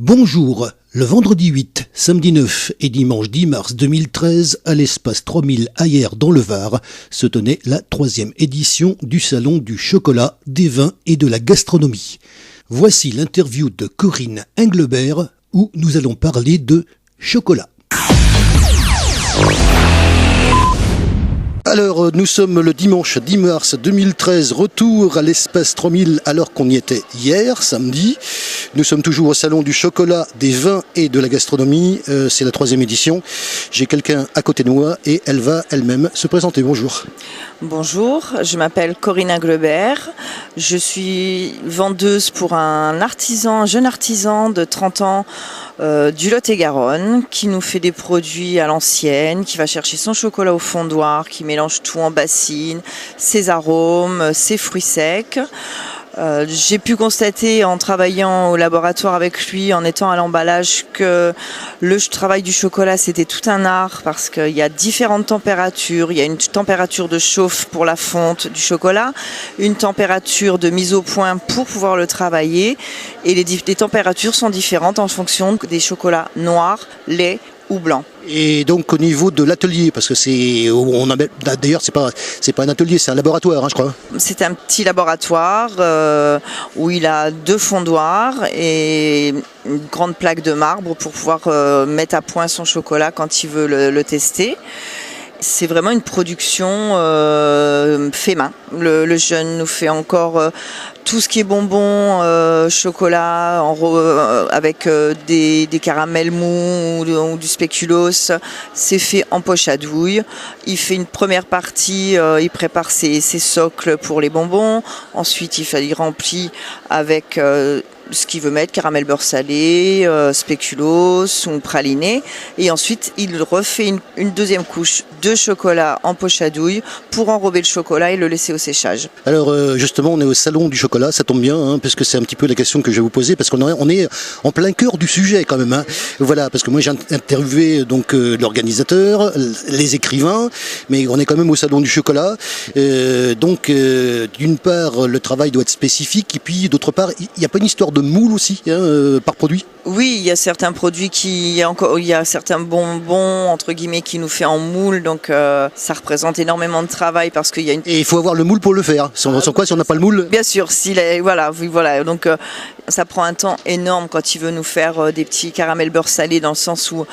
Bonjour, le vendredi 8, samedi 9 et dimanche 10 mars 2013, à l'espace 3000 Ayer dans le Var, se tenait la 3e édition du Salon du chocolat, des vins et de la gastronomie. Voici l'interview de Corinne Englebert où nous allons parler de chocolat. Alors, nous sommes le dimanche 10 mars 2013, retour à l'espace 3000 alors qu'on y était hier, samedi. Nous sommes toujours au salon du chocolat, des vins et de la gastronomie. C'est la 3e édition. J'ai quelqu'un à côté de moi et elle va elle-même se présenter. Bonjour. Bonjour, je m'appelle Corinne Englebert. Je suis vendeuse pour un jeune artisan de 30 ans du Lot-et-Garonne qui nous fait des produits à l'ancienne, qui va chercher son chocolat au fondoir, qui mélange tout en bassine, ses arômes, ses fruits secs. J'ai pu constater en travaillant au laboratoire avec lui, en étant à l'emballage, que le travail du chocolat c'était tout un art parce qu'il y a différentes températures. Il y a une température de chauffe pour la fonte du chocolat, une température de mise au point pour pouvoir le travailler et les températures sont différentes en fonction des chocolats noirs, lait ou blancs. Et donc au niveau de l'atelier, parce que d'ailleurs c'est pas un atelier, c'est un laboratoire, je crois. C'est un petit laboratoire où il a 2 fondoirs et une grande plaque de marbre pour pouvoir mettre à point son chocolat quand il veut le tester. C'est vraiment une production fait main. Le jeune nous fait encore tout ce qui est bonbons, chocolat avec des caramels mous ou du spéculoos. C'est fait en poche à douille. Il fait une première partie, il prépare ses socles pour les bonbons. Ensuite, il remplit avec ce qu'il veut mettre, caramel beurre salé, spéculoos ou praliné. Et ensuite, il refait une deuxième couche de chocolat en poche à douille pour enrober le chocolat et le laisser au séchage. Alors justement, on est au salon du chocolat, ça tombe bien, puisque c'est un petit peu la question que je vais vous poser, parce qu'on est en plein cœur du sujet quand même. Voilà, parce que moi j'ai interviewé donc l'organisateur, les écrivains, mais on est quand même au salon du chocolat. Donc d'une part, le travail doit être spécifique, et puis d'autre part, il n'y a pas une histoire de moule aussi par produit? Oui, il y a certains produits il y a certains bonbons entre guillemets qui nous fait en moule, donc ça représente énormément de travail parce qu'il y a Et il faut avoir le moule pour le faire. Sans quoi, si on n'a pas le moule? Bien sûr, voilà. Donc ça prend un temps énorme quand il veut nous faire des petits caramels beurre salé, dans le sens où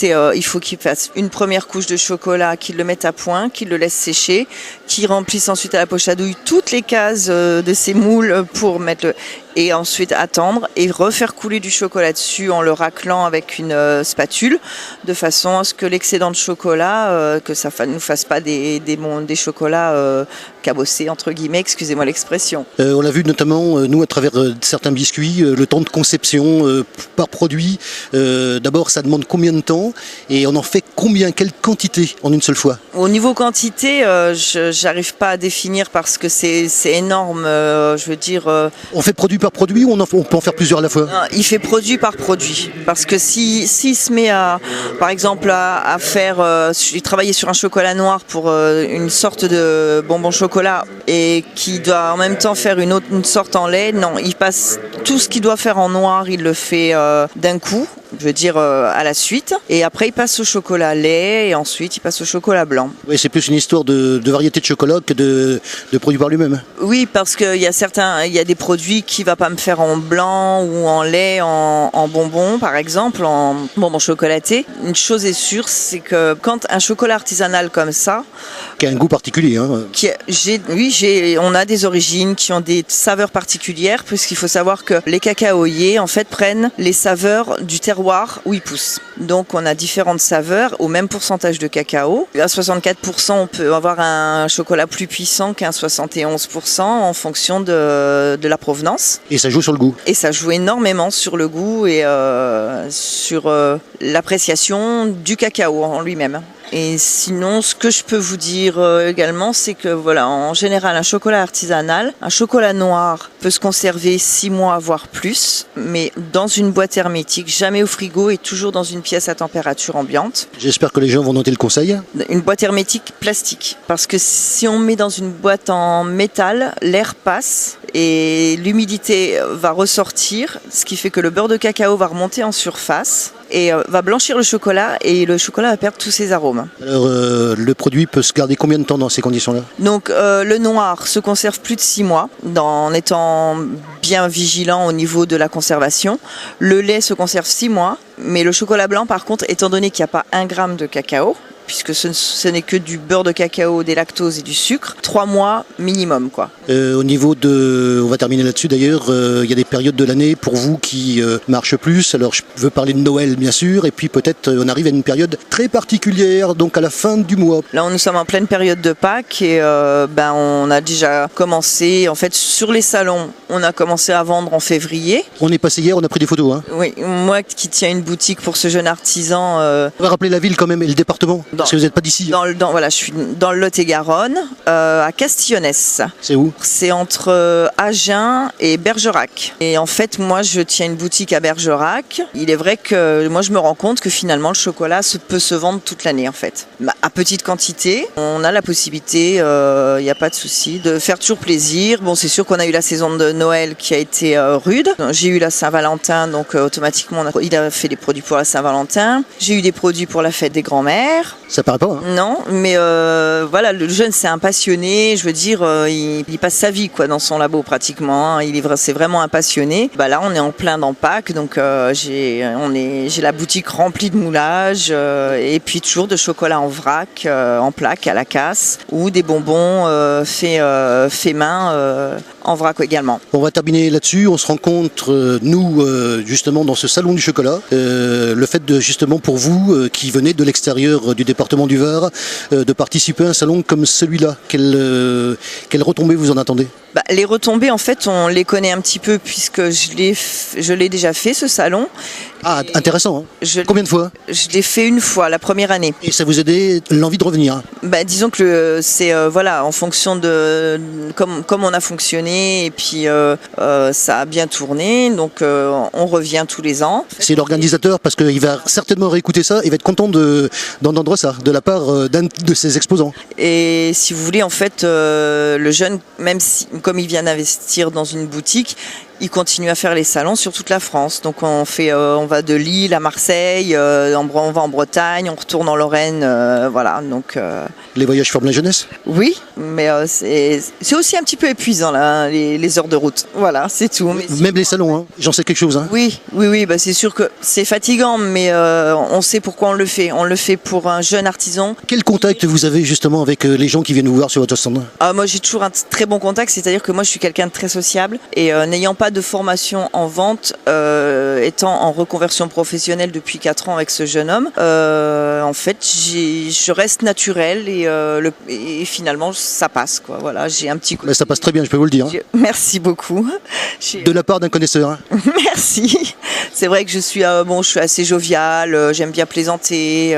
il faut qu'il fasse une première couche de chocolat, qu'il le mette à point, qu'il le laisse sécher, qu'il remplisse ensuite à la poche à douille toutes les cases de ses moules pour mettre et ensuite attendre et refaire couler du chocolat dessus en le raclant avec une spatule, de façon à ce que l'excédent de chocolat, que ça ne nous fasse pas des chocolats cabossés entre guillemets, excusez-moi l'expression. On l'a vu notamment nous à travers certains biscuits, le temps de conception par produit. D'abord, ça demande combien de temps et on en fait combien, quelle quantité en une seule fois? Au niveau quantité, j'arrive pas à définir parce que c'est énorme. Je veux dire. On fait produit par produit ou on peut en faire plusieurs à la fois? Non, il fait produit par produit parce que s'il se met par exemple à faire, travailler sur un chocolat noir pour une sorte de bonbon chocolat et qui doit en même temps faire une sorte en lait, non, il passe tout ce qu'il doit faire en noir, il le fait d'un coup. Je veux dire à la suite, et après il passe au chocolat lait et ensuite il passe au chocolat blanc. Oui, c'est plus une histoire de variété de chocolat que de produit par lui-même. Oui, parce qu'il y a des produits qui ne va pas me faire en blanc ou en lait, en bonbons par exemple, en bonbons chocolatés. Une chose est sûre, c'est que quand un chocolat artisanal comme ça, qui a un goût particulier. On a des origines qui ont des saveurs particulières, puisqu'il faut savoir que les cacaoyers en fait prennent les saveurs du terroir où ils poussent. Donc on a différentes saveurs au même pourcentage de cacao. À 64%, on peut avoir un chocolat plus puissant qu'un 71% en fonction de la provenance. Et ça joue sur le goût. Et ça joue énormément sur le goût et sur l'appréciation du cacao en lui-même. Et sinon, ce que je peux vous dire également, c'est que voilà, en général, un chocolat artisanal, un chocolat noir peut se conserver 6 mois voire plus, mais dans une boîte hermétique, jamais au frigo et toujours dans une pièce à température ambiante. J'espère que les gens vont noter le conseil. Une boîte hermétique plastique, parce que si on met dans une boîte en métal, l'air passe et l'humidité va ressortir, ce qui fait que le beurre de cacao va remonter en surface et va blanchir le chocolat et le chocolat va perdre tous ses arômes. Alors le produit peut se garder combien de temps dans ces conditions-là? Donc le noir se conserve plus de 6 mois en étant bien vigilant au niveau de la conservation. Le lait se conserve 6 mois, mais le chocolat blanc par contre, étant donné qu'il n'y a pas 1 gramme de cacao, puisque ce n'est que du beurre de cacao, des lactoses et du sucre, 3 mois minimum, quoi. Au niveau de, on va terminer là-dessus d'ailleurs, il y a des périodes de l'année pour vous qui marchent plus. Alors je veux parler de Noël bien sûr, et puis peut-être on arrive à une période très particulière, donc à la fin du mois. Là nous sommes en pleine période de Pâques et on a déjà commencé, en fait sur les salons, on a commencé à vendre en février. On est passé hier, on a pris des photos. Hein. Oui, moi qui tiens une boutique pour ce jeune artisan. On va rappeler la ville quand même et le département. Parce que vous n'êtes pas d'ici. Voilà, je suis dans le Lot-et-Garonne, à Castillonnès. C'est où? C'est entre Agen et Bergerac. Et en fait, moi, je tiens une boutique à Bergerac. Il est vrai que moi, je me rends compte que finalement, le chocolat peut se vendre toute l'année, en fait. À petite quantité, on a la possibilité, il n'y a pas de souci, de faire toujours plaisir. Bon, c'est sûr qu'on a eu la saison de Noël qui a été rude. J'ai eu la Saint-Valentin, donc automatiquement, il a fait des produits pour la Saint-Valentin. J'ai eu des produits pour la fête des grands-mères. Ça paraît pas, hein. Non, mais voilà, le jeune c'est un passionné, je veux dire, il passe sa vie quoi dans son labo pratiquement, hein. C'est vraiment un passionné. Là on est en plein dans Pâques, donc j'ai la boutique remplie de moulages et puis toujours de chocolat en vrac, en plaque à la casse ou des bonbons faits main en vrac également. On va terminer là-dessus, on se rencontre nous justement dans ce salon du chocolat. Le fait de justement pour vous qui venez de l'extérieur du département du Var, de participer à un salon comme celui-là, quelles retombées vous en attendez? Les retombées, en fait, on les connaît un petit peu puisque je l'ai déjà fait, ce salon. Ah, intéressant. Hein. Combien de fois? Je l'ai fait une fois, la première année. Et ça vous a aidé l'envie de revenir? Disons que c'est en fonction de comme on a fonctionné et puis ça a bien tourné, donc on revient tous les ans. C'est l'organisateur parce qu'il va certainement réécouter ça, il va être content d'entendre ça de la part d'un de ses exposants. Et si vous voulez, en fait, le jeune, même si comme il vient d'investir dans une boutique, il continue à faire les salons sur toute la France. Donc on va de Lille à Marseille, on va en Bretagne, on retourne en Lorraine, voilà. Donc les voyages forment la jeunesse. Oui, mais c'est aussi un petit peu épuisant là, les heures de route. Voilà, c'est tout. Mais même les salons, hein, j'en sais quelque chose. Hein. Oui, c'est sûr que c'est fatigant, mais on sait pourquoi on le fait. On le fait pour un jeune artisan. Quel contact vous avez justement avec les gens qui viennent vous voir sur votre stand? Moi j'ai toujours un très bon contact, c'est-à-dire que moi je suis quelqu'un de très sociable et n'ayant pas de formation en vente, étant en reconversion professionnelle depuis 4 ans avec ce jeune homme, en fait je reste naturelle et finalement ça passe quoi. Voilà, j'ai un petit coup. Ça passe très bien, je peux vous le dire. Merci beaucoup. De la part d'un connaisseur. Hein. Merci. C'est vrai que je suis assez joviale, j'aime bien plaisanter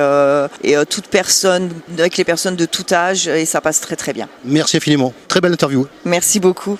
et avec les personnes de tout âge et ça passe très très bien. Merci infiniment. Très belle interview. Merci beaucoup.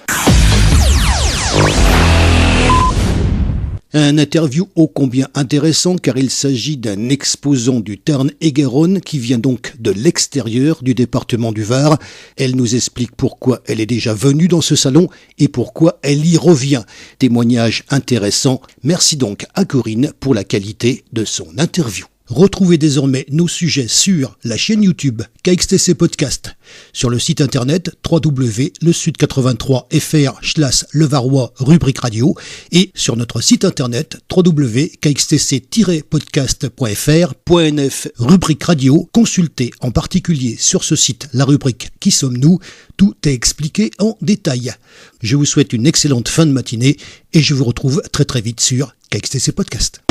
Un interview ô combien intéressant car il s'agit d'un exposant du Tarn-et-Garonne qui vient donc de l'extérieur du département du Var. Elle nous explique pourquoi elle est déjà venue dans ce salon et pourquoi elle y revient. Témoignage intéressant. Merci donc à Corinne pour la qualité de son interview. Retrouvez désormais nos sujets sur la chaîne YouTube KXTC Podcast, sur le site internet www.lesud83fr/levarois rubrique radio et sur notre site internet www.kxtc-podcast.fr.nf rubrique radio. Consultez en particulier sur ce site la rubrique Qui sommes-nous? Tout est expliqué en détail. Je vous souhaite une excellente fin de matinée et je vous retrouve très très vite sur KXTC Podcast.